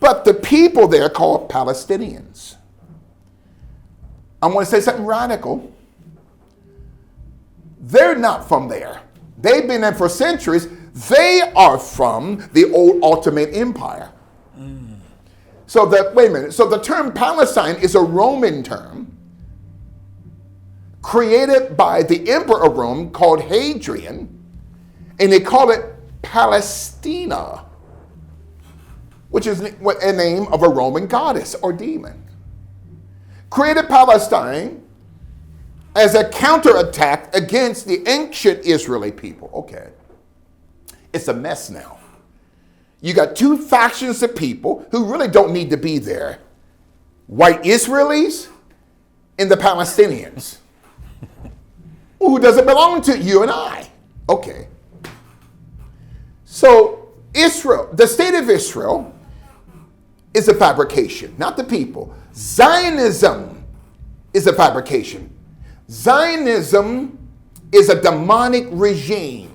But the people there are called Palestinians. I want to say something radical. They're not from there. They've been there for centuries. They are from the old Ottoman Empire. So wait a minute. So the term Palestine is a Roman term created by the emperor of Rome called Hadrian, and they call it Palestina, which is a name of a Roman goddess or demon. Created Palestine as a counterattack against the ancient Israeli people. Okay. It's a mess now. You got two factions of people who really don't need to be there. White Israelis and the Palestinians. Who doesn't belong to you and I. Okay. So Israel, the state of Israel is a fabrication, not the people. Zionism is a fabrication. Zionism is a demonic regime.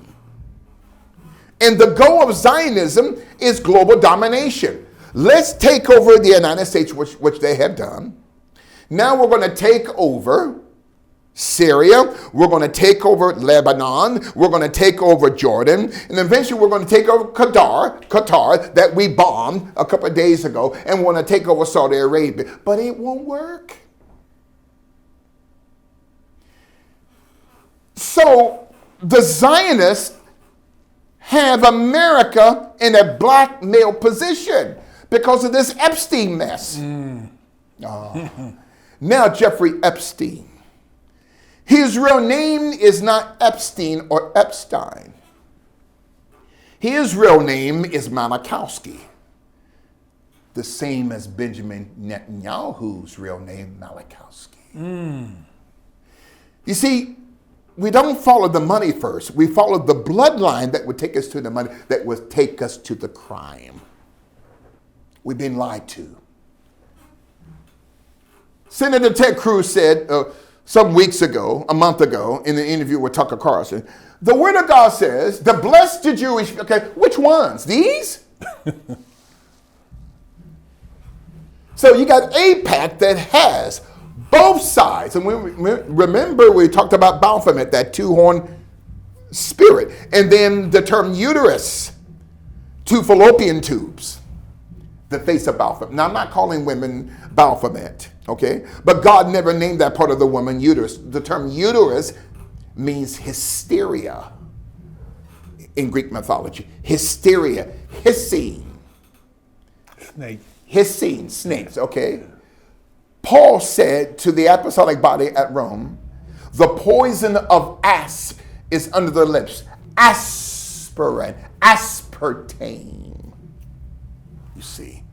And the goal of Zionism is global domination. Let's take over the United States, which they have done. Now we're going to take over Syria. We're going to take over Lebanon. We're going to take over Jordan. And eventually we're going to take over Qatar that we bombed a couple of days ago. And we're going to take over Saudi Arabia. But it won't work. So the Zionists have America in a blackmail position because of this Epstein mess. Now Jeffrey Epstein. His real name is not Epstein or Epstein. His real name is Malachowski. The same as Benjamin Netanyahu's real name, Malachowski. You see, we don't follow the money first. We follow the bloodline that would take us to the money, that would take us to the crime. We've been lied to. Senator Ted Cruz said some weeks ago, a month ago, in an interview with Tucker Carlson, the Word of God says, the blessed the Jewish, okay, which ones? These? So you got AIPAC that has both sides. And we remember we talked about Baphomet, that two-horned spirit. And then the term uterus, two fallopian tubes, the face of Baphomet. Now, I'm not calling women Baphomet, okay? But God never named that part of the woman uterus. The term uterus means hysteria in Greek mythology. Hysteria, hissing. Snake. Hissing, snakes, okay? Paul said to the apostolic body at Rome, the poison of asp is under the lips. Aspirin, aspartame. You see.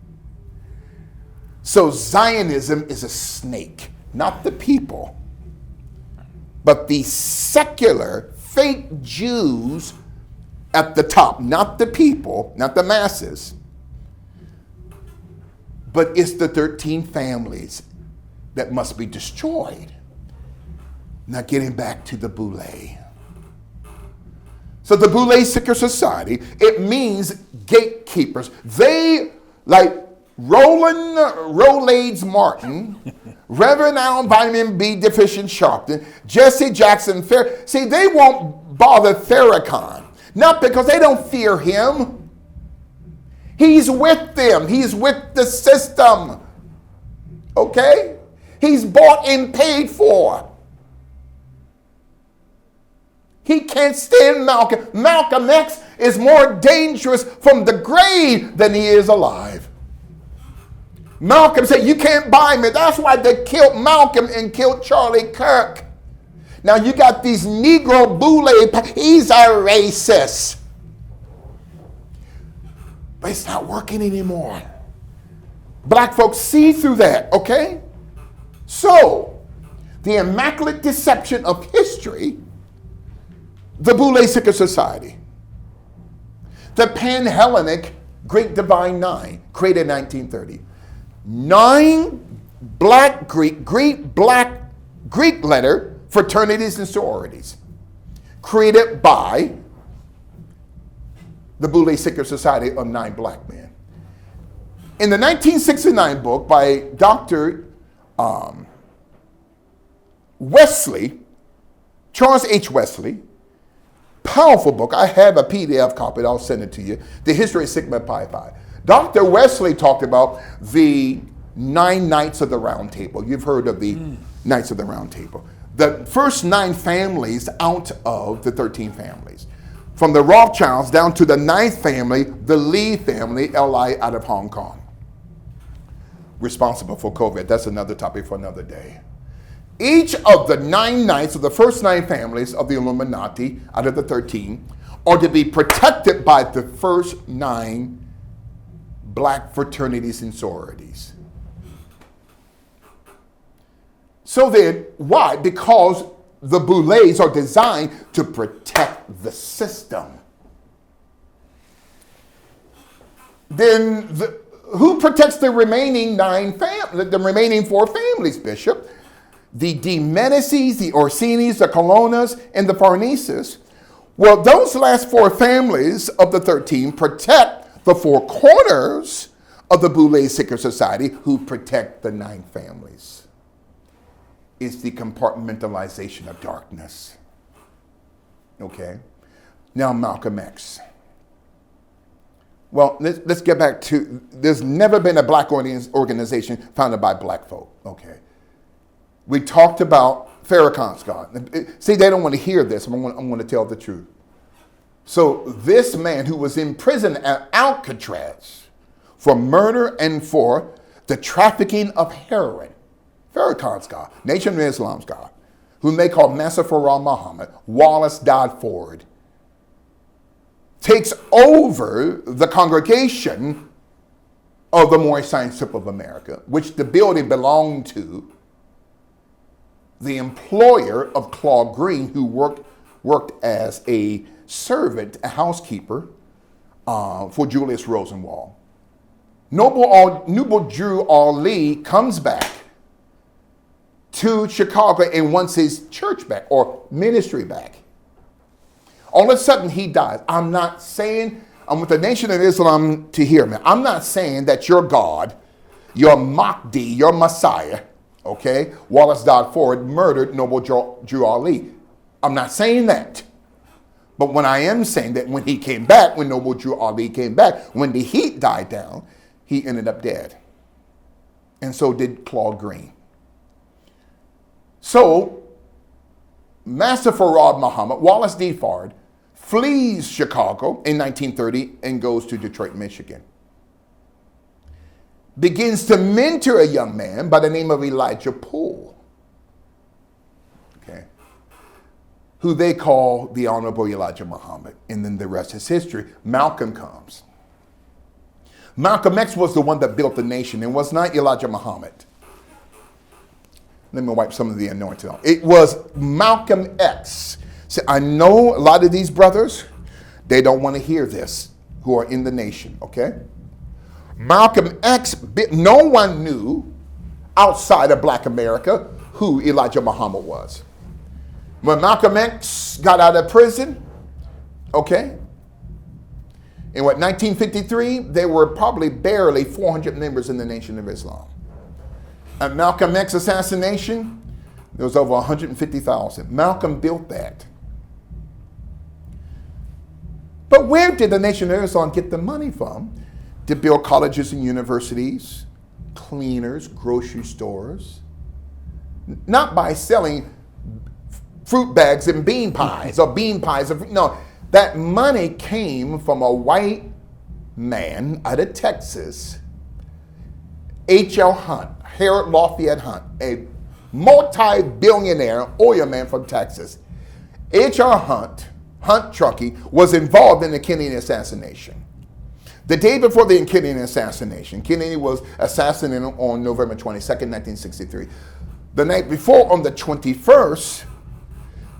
So Zionism is a snake, not the people, but the secular fake Jews at the top, not the people, not the masses, but it's the 13 families that must be destroyed. Now getting back to the Boule. So the Boule Secret Society, it means gatekeepers. They, like Roland Rolaids Martin, Reverend Al Vitamin B Deficient Sharpton, Jesse Jackson Fair. See, they won't bother Farrakhan. Not because they don't fear him. He's with them. He's with the system. Okay? He's bought and paid for. He can't stand Malcolm. Malcolm X is more dangerous from the grave than he is alive. Malcolm said, you can't buy me. That's why they killed Malcolm and killed Charlie Kirk. Now you got these Negro Boule. He's a racist. But it's not working anymore. Black folks see through that, okay? So, the Immaculate Deception of history, the Boule Secret Society, the Pan-Hellenic Greek Divine Nine, created in 1930. 9 black Greek letter fraternities and sororities, created by the Boule Secret Society of 9 black men. In the 1969 book by Dr. Wesley, Charles H. Wesley, powerful book. I have a PDF copy. I'll send it to you. The History of Sigma Pi Phi. Dr. Wesley talked about the 9 Knights of the Round Table. You've heard of the Knights of the Round Table. The first 9 families out of the 13 families. From the Rothschilds down to the 9th family, the Lee family, LI out of Hong Kong. Responsible for COVID. That's another topic for another day. Each of the 9 knights of the first 9 families of the Illuminati out of the 13 are to be protected by the first 9 black fraternities and sororities. So then, why? Because the Boulets are designed to protect the system. Then who protects the remaining 4 families, Bishop? The De Medicis, the Orsinis, the Colonnas, and the Farneses. Well, those last 4 families of the 13 protect the 4 corners of the Boulay Secret Society, who protect the 9 families. It's the compartmentalization of darkness. Okay? Now, Malcolm X. Well, let's get back to, there's never been a black organization founded by black folk. Okay? We talked about Farrakhan's God. See, they don't want to hear this. I'm going to tell the truth. So this man who was in prison at Alcatraz for murder and for the trafficking of heroin, Farrakhan's God, Nation of Islam's God, whom they call Masafar Muhammad, Wallace Dodd Ford, takes over the congregation of the Moorish Science Temple of America, which the building belonged to the employer of Claude Green, who worked as a servant, a housekeeper for Julius Rosenwald. Noble Drew Ali comes back to Chicago and wants his church back or ministry back. All of a sudden he dies. I'm not saying, I'm with the Nation of Islam to hear me. I'm not saying that your God, your Mahdi, your Messiah, okay, Wallace Dodd Ford murdered Noble Drew Ali. I'm not saying that. But when I am saying that when he came back, when Noble Drew Ali came back, when the heat died down, he ended up dead. And so did Claude Green. So, Master Farad Muhammad, Wallace D. Fard, flees Chicago in 1930 and goes to Detroit, Michigan. Begins to mentor a young man by the name of Elijah Poole, okay, who they call the Honorable Elijah Muhammad. And then the rest is history. Malcolm comes. Malcolm X was the one that built the nation and was not Elijah Muhammad. Let me wipe some of the anointing off. It was Malcolm X. See, I know a lot of these brothers, they don't want to hear this, who are in the nation, okay? Malcolm X, no one knew outside of black America who Elijah Muhammad was. When Malcolm X got out of prison, okay, in 1953, there were probably barely 400 members in the Nation of Islam. At Malcolm X assassination, there was over 150,000. Malcolm built that. But where did the Nation of Islam get the money from to build colleges and universities, cleaners, grocery stores? Not by selling fruit bags and bean pies or bean pies. No, that money came from a white man out of Texas, H.L. Hunt, Harold Lafayette Hunt, a multi-billionaire oil man from Texas. H.R. Hunt Truckee, was involved in the Kennedy assassination. The day before the Kennedy assassination, Kennedy was assassinated on November 22nd, 1963. The night before, on the 21st,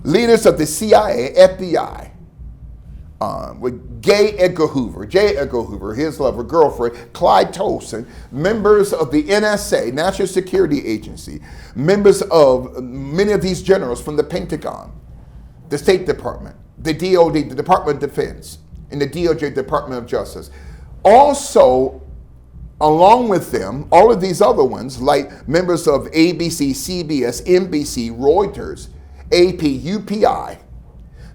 leaders of the CIA, FBI, with J. Edgar Hoover, his lover, girlfriend, Clyde Tolson, members of the NSA, National Security Agency, members of many of these generals from the Pentagon, the State Department, the DOD, the Department of Defense, and the DOJ, Department of Justice. Also along with them, all of these other ones, like members of ABC, CBS, NBC, Reuters, AP, UPI,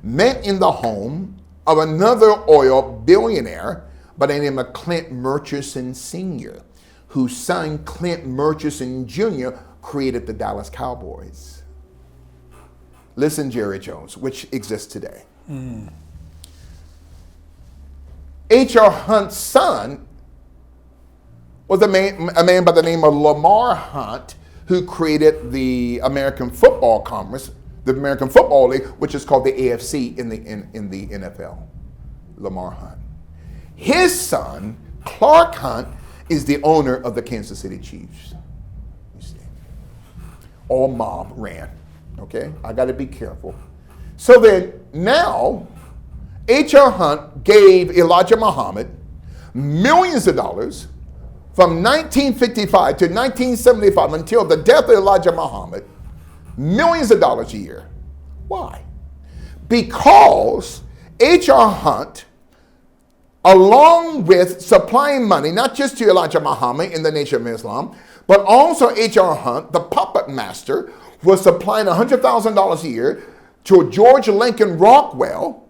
met in the home of another oil billionaire by the name of Clint Murchison Sr., whose son, Clint Murchison Jr., created the Dallas Cowboys. Listen, Jerry Jones, which exists today. H.R. Hunt's son was a man by the name of Lamar Hunt, who created the American Football Conference, the American Football League, which is called the AFC in the NFL. Lamar Hunt. His son, Clark Hunt, is the owner of the Kansas City Chiefs. You see, all mob ran. Okay, I got to be careful. So then now, H.R. Hunt gave Elijah Muhammad millions of dollars from 1955 to 1975 until the death of Elijah Muhammad, millions of dollars a year. Why? Because H.R. Hunt, along with supplying money, not just to Elijah Muhammad in the Nation of Islam, but also H.R. Hunt, the puppet master, was supplying $100,000 a year to George Lincoln Rockwell,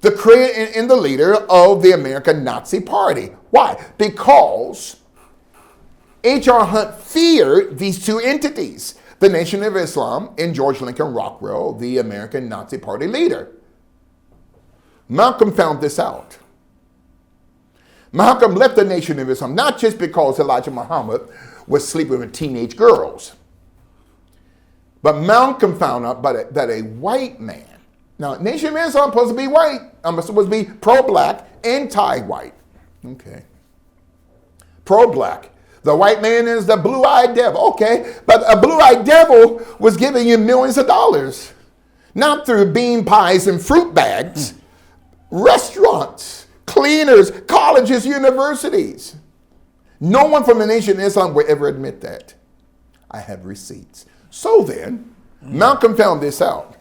the creator and the leader of the American Nazi Party. Why? Because H.R. Hunt feared these two entities, the Nation of Islam and George Lincoln Rockwell, the American Nazi Party leader. Malcolm found this out. Malcolm left the Nation of Islam not just because Elijah Muhammad was sleeping with teenage girls, but Malcolm found out that a white man, now Nation of Islam is supposed to be white, supposed to be pro-black, anti-white. Okay. Pro-black. The white man is the blue-eyed devil. Okay, but a blue-eyed devil was giving you millions of dollars, not through bean pies and fruit bags, restaurants, cleaners, colleges, universities. No one from the Nation of Islam will ever admit that. I have receipts. So then, Malcolm found this out.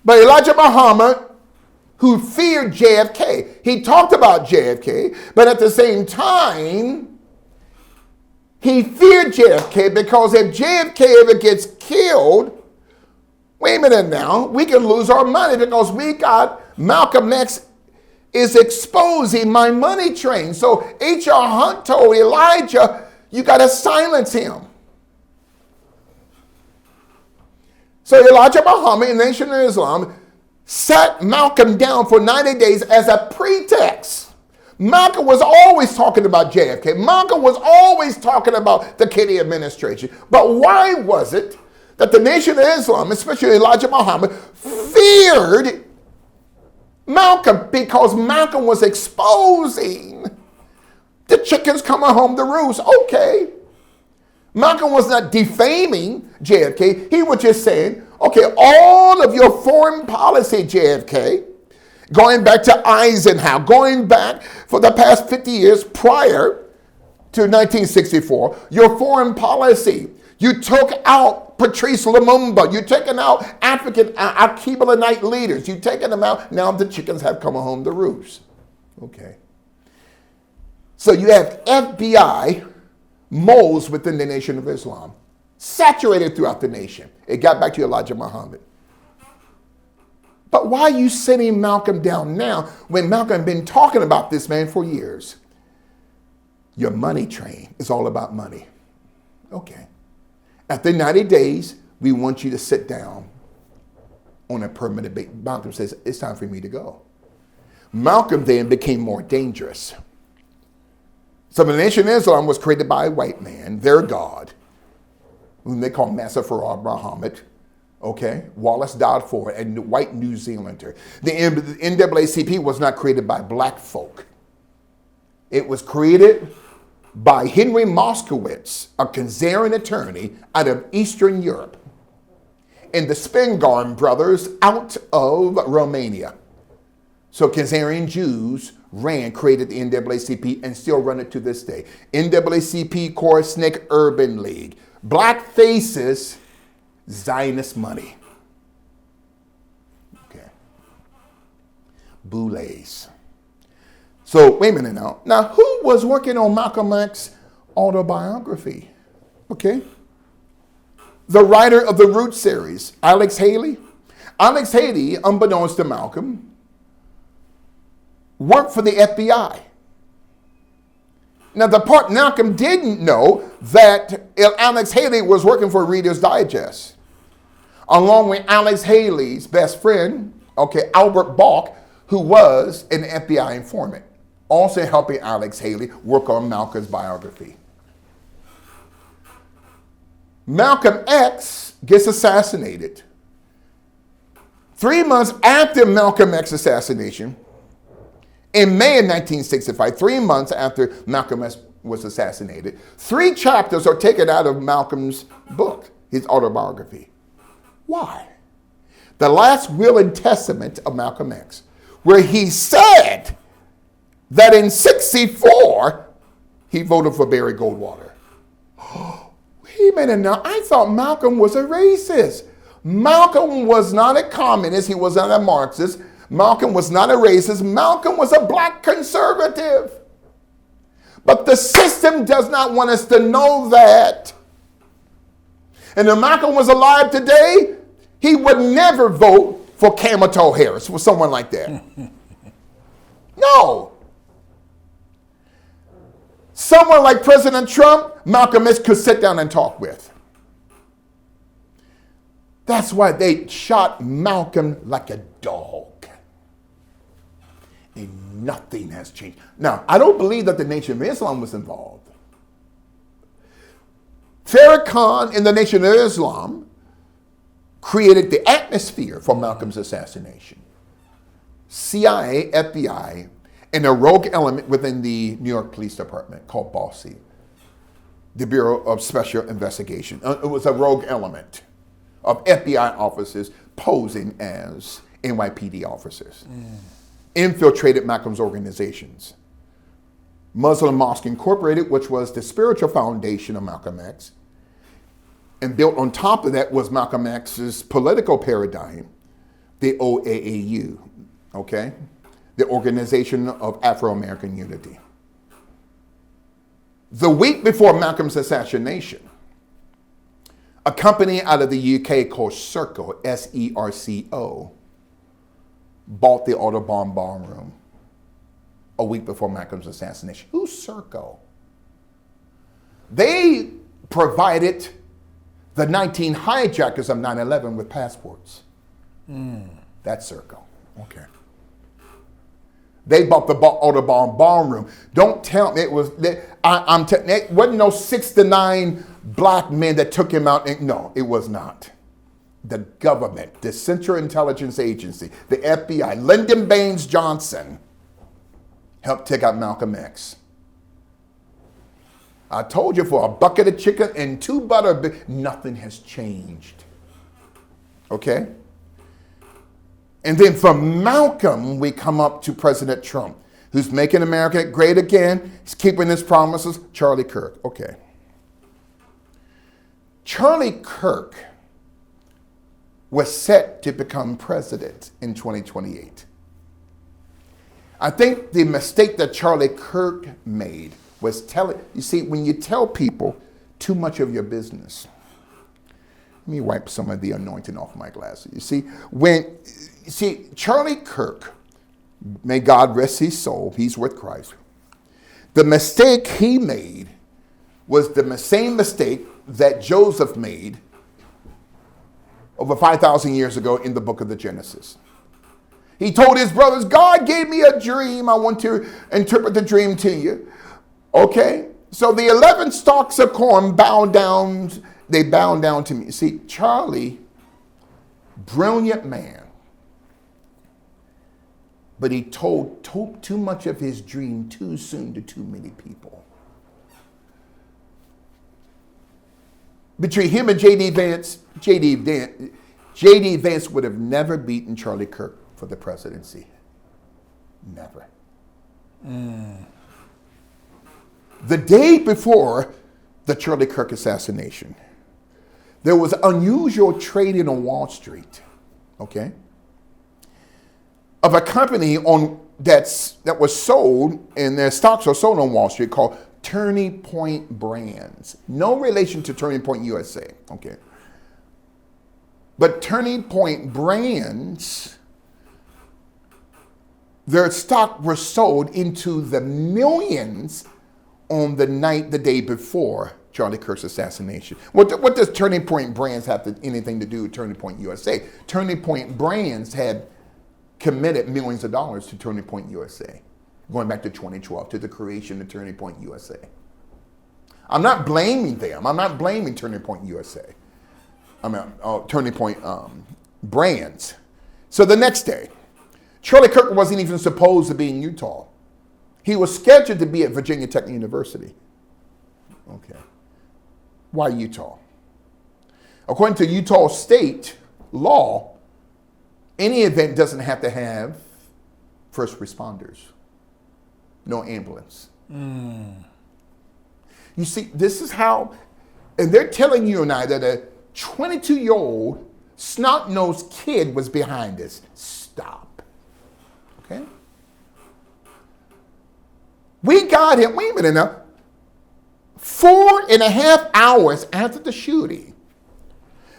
But Elijah Muhammad, who feared JFK, he talked about JFK, but at the same time, he feared JFK because if JFK ever gets killed, wait a minute now, we can lose our money because we got Malcolm X is exposing my money train. So H.R. Hunt told Elijah, you got to silence him. So Elijah Muhammad in the Nation of Islam sat Malcolm down for 90 days as a pretext. Malcolm was always talking about JFK. Malcolm was always talking about the Kennedy administration. But why was it that the Nation of Islam, especially Elijah Muhammad, feared Malcolm? Because Malcolm was exposing the chickens coming home to roost. Okay. Malcolm was not defaming JFK. He was just saying, okay, all of your foreign policy, JFK, going back to Eisenhower, going back for the past 50 years prior to 1964, your foreign policy, you took out Patrice Lumumba, you've taken out African Archibalite leaders, you've taken them out, now the chickens have come home to roost. Okay. So you have FBI moles within the Nation of Islam, saturated throughout the nation. It got back to Elijah Muhammad. But why are you sitting Malcolm down now when Malcolm had been talking about this man for years? Your money train is all about money. Okay. After 90 days, we want you to sit down on a permanent basis. Malcolm says, it's time for me to go. Malcolm then became more dangerous. So the Nation of Islam was created by a white man, their God, whom they call Massa Farad Muhammad, okay? Wallace died for it, a white New Zealander. The NAACP was not created by black folk. It was created by Henry Moskowitz, a Khazarian attorney out of Eastern Europe, and the Spingarn brothers out of Romania. So Khazarian Jews created the NAACP and still run it to this day. NAACP, Korsnick Urban League. Black faces, Zionist money. Okay. Boulets. So wait a minute now. Now, who was working on Malcolm X's autobiography? Okay. The writer of the Root series, Alex Haley. Alex Haley, unbeknownst to Malcolm, worked for the FBI. Now, the part Malcolm didn't know that Alex Haley was working for Reader's Digest, along with Alex Haley's best friend, okay, Albert Balk, who was an FBI informant, also helping Alex Haley work on Malcolm's biography. Malcolm X gets assassinated. 3 months after Malcolm X's assassination, in May of 1965, 3 months after Malcolm X was assassinated, 3 chapters are taken out of Malcolm's book, his autobiography. Why? The last will and testament of Malcolm X, where he said that in 1964, he voted for Barry Goldwater. Wait a minute now, I thought Malcolm was a racist. Malcolm was not a communist, he was not a Marxist. Malcolm was not a racist, Malcolm was a black conservative. But the system does not want us to know that. And if Malcolm was alive today, he would never vote for Kamala Harris, for someone like that. No. Someone like President Trump, Malcolm X could sit down and talk with. That's why they shot Malcolm like a dog. And nothing has changed. Now, I don't believe that the Nation of Islam was involved. Farrakhan and the Nation of Islam created the atmosphere for Malcolm's assassination. CIA, FBI, and a rogue element within the New York Police Department called BOSSI, the Bureau of Special Investigation. It was a rogue element of FBI officers posing as NYPD officers. Infiltrated Malcolm's organizations. Muslim Mosque Incorporated, which was the spiritual foundation of Malcolm X, and built on top of that was Malcolm X's political paradigm, the OAAU, okay? The Organization of Afro-American Unity. The week before Malcolm's assassination, a company out of the UK called Serco, S-E-R-C-O, bought the Audubon Ballroom a week before Malcolm's assassination. Who's Serco? They provided the 19 hijackers of 9/11 with passports. That's Serco. Okay. They bought the Audubon Ballroom. Don't tell me it was. It wasn't no 6 to 9 black men that took him out. No, it was not. The government, the Central Intelligence Agency, the FBI, Lyndon Baines Johnson helped take out Malcolm X. I told you, for a bucket of chicken and 2 butter, nothing has changed. Okay? And then from Malcolm, we come up to President Trump, who's making America great again. He's keeping his promises. Charlie Kirk. Okay. Charlie Kirk was set to become president in 2028. I think the mistake that Charlie Kirk made was you see, when you tell people too much of your business, let me wipe some of the anointing off my glasses. You see, Charlie Kirk, may God rest his soul, he's with Christ. The mistake he made was the same mistake that Joseph made over 5,000 years ago in the book of the Genesis. He told his brothers, God gave me a dream. I want to interpret the dream to you. Okay? So the 11 stalks of corn bowed down. They bowed down to me. See, Charlie, brilliant man. But he told too much of his dream too soon to too many people. Between him and J.D. Vance, J.D. Vance would have never beaten Charlie Kirk for the presidency. Never. The day before the Charlie Kirk assassination, there was unusual trading on Wall Street, okay, of a company on that was sold, and their stocks are sold on Wall Street, called Turning Point Brands. No relation to Turning Point USA, okay? But Turning Point Brands, their stock was sold into the millions on the day before Charlie Kirk's assassination. What does Turning Point Brands have anything to do with Turning Point USA? Turning Point Brands had committed millions of dollars to Turning Point USA, going back to 2012, to the creation of Turning Point USA. I'm not blaming them. I'm not blaming Turning Point USA. Turning Point Brands. So the next day, Charlie Kirk wasn't even supposed to be in Utah. He was scheduled to be at Virginia Tech University. Okay. Why Utah? According to Utah state law, any event doesn't have to have first responders. No ambulance. You see, this is how, and they're telling you and I that a 22-year-old snot-nosed kid was behind this. Stop. Okay? We got him, wait a minute now, 4.5 hours after the shooting.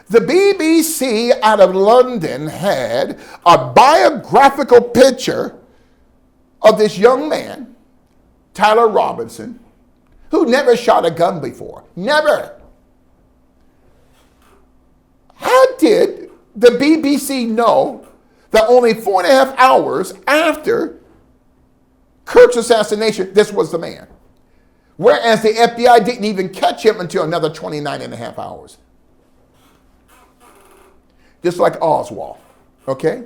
The BBC out of London had a biographical picture of this young man, Tyler Robinson, who never shot a gun before. Never. How did the BBC know that only 4.5 hours after Kirk's assassination, this was the man? Whereas the FBI didn't even catch him until another 29.5 hours. Just like Oswald, okay?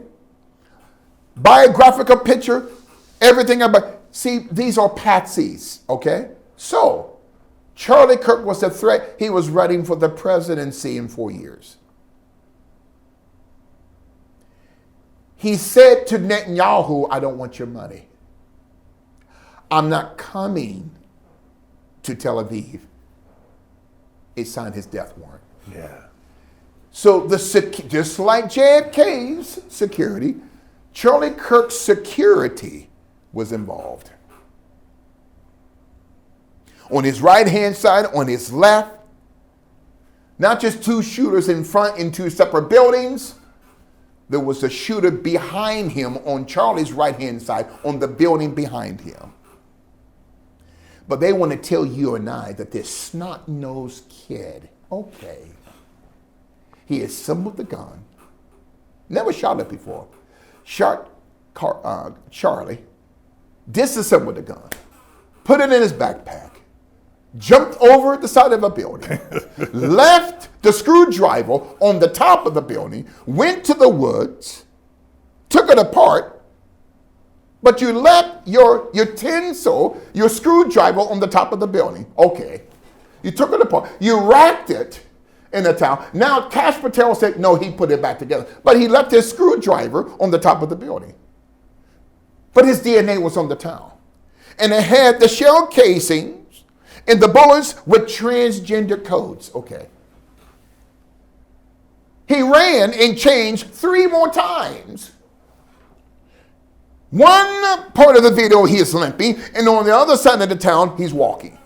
Biographical picture, everything about, see, these are patsies, okay? So, Charlie Kirk was a threat. He was running for the presidency in 4 years. He said to Netanyahu, I don't want your money. I'm not coming to Tel Aviv. He signed his death warrant. Yeah. So just like JFK's security, Charlie Kirk's security was involved. On his right-hand side, on his left, not just two shooters in front in two separate buildings, there was a shooter behind him on Charlie's right-hand side, on the building behind him. But they want to tell you and I that this snot-nosed kid, okay, he assembled the gun, never shot it before, shot Charlie, disassembled the gun, put it in his backpack, jumped over the side of a building, left the screwdriver on the top of the building, went to the woods, took it apart, but you left your tinsel, your screwdriver on the top of the building. Okay. You took it apart. You wrapped it in a towel. Now, Cash Patel said, no, he put it back together. But he left his screwdriver on the top of the building. But his DNA was on the towel. And it had the shell casings and the bullets with transgender codes. Okay. He ran and changed 3 more times. One part of the video, he is limping, and on the other side of the town, he's walking.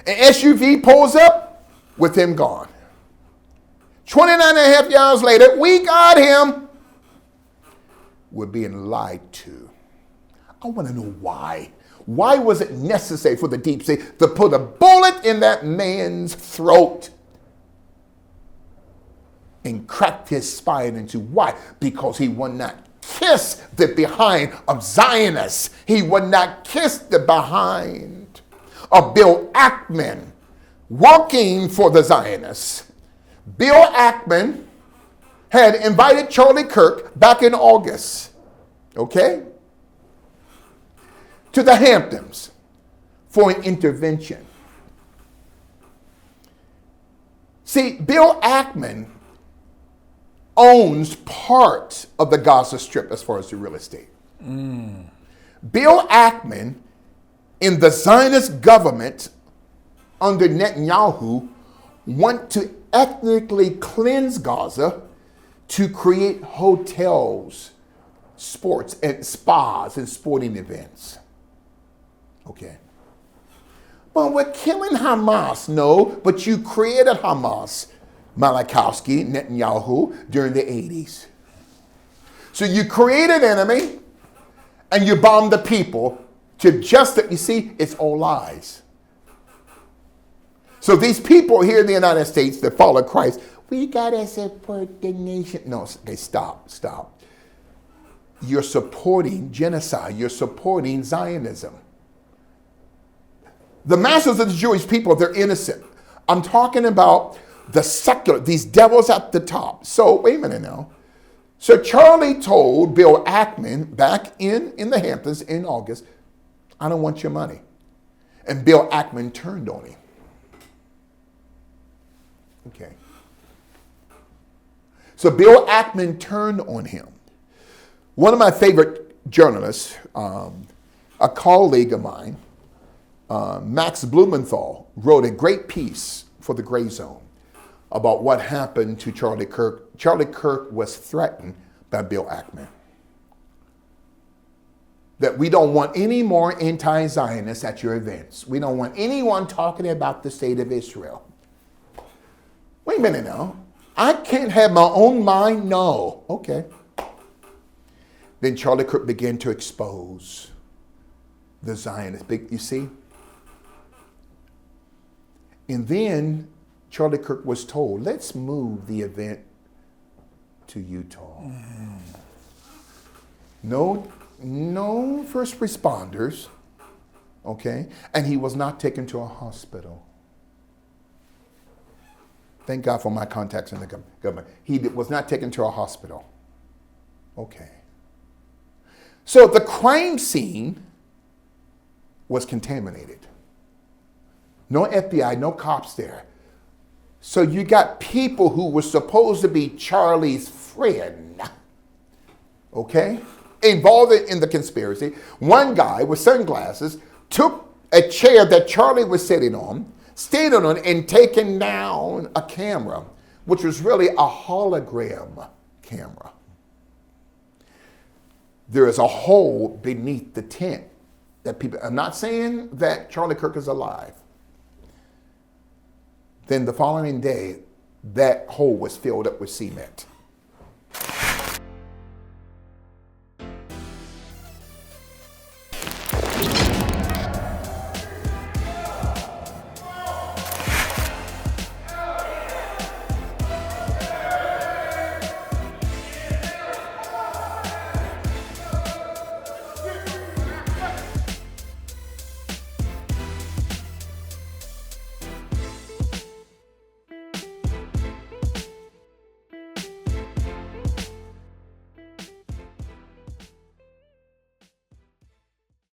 An SUV pulls up with him gone. 29.5 years later, we got him. We're being lied to. I want to know why. Why was it necessary for the deep state to put a bullet in that man's throat and crack his spine into? Why? Because he would not kiss the behind of Zionists. He would not kiss the behind of Bill Ackman working for the Zionists. Bill Ackman had invited Charlie Kirk back in August, okay, to the Hamptons for an intervention. See, Bill Ackman owns part of the Gaza Strip as far as the real estate. Bill Ackman in the Zionist government under Netanyahu want to ethnically cleanse Gaza to create hotels sports and spas and sporting events. Okay. Well, we're killing Hamas. No, but you created Hamas, Malachowski, Netanyahu, during the 80s. So you create an enemy and you bomb the people to just, you see, it's all lies. So these people here in the United States that follow Christ, we gotta support the nation. No, okay, stop. You're supporting genocide. You're supporting Zionism. The masses of the Jewish people, they're innocent. I'm talking about the secular, these devils at the top. So wait a minute now. So Charlie told Bill Ackman back in the Hamptons in August, I don't want your money. And Bill Ackman turned on him. Okay. So Bill Ackman turned on him. One of my favorite journalists, a colleague of mine, Max Blumenthal, wrote a great piece for the Gray Zone about what happened to Charlie Kirk. Charlie Kirk was threatened by Bill Ackman. That we don't want any more anti-Zionists at your events. We don't want anyone talking about the state of Israel. Wait a minute now. I can't have my own mind? No. Okay. Then Charlie Kirk began to expose the Zionists. You see? And then Charlie Kirk was told, let's move the event to Utah. No first responders, okay? And he was not taken to a hospital. Thank God for my contacts in the government. He was not taken to a hospital. Okay. So the crime scene was contaminated. No FBI, no cops there. So you got people who were supposed to be Charlie's friend, okay, involved in the conspiracy. One guy with sunglasses took a chair that Charlie was sitting on, stayed on it, and taken down a camera, which was really a hologram camera. There is a hole beneath the tent that people, I'm not saying that Charlie Kirk is alive. Then the following day, that hole was filled up with cement.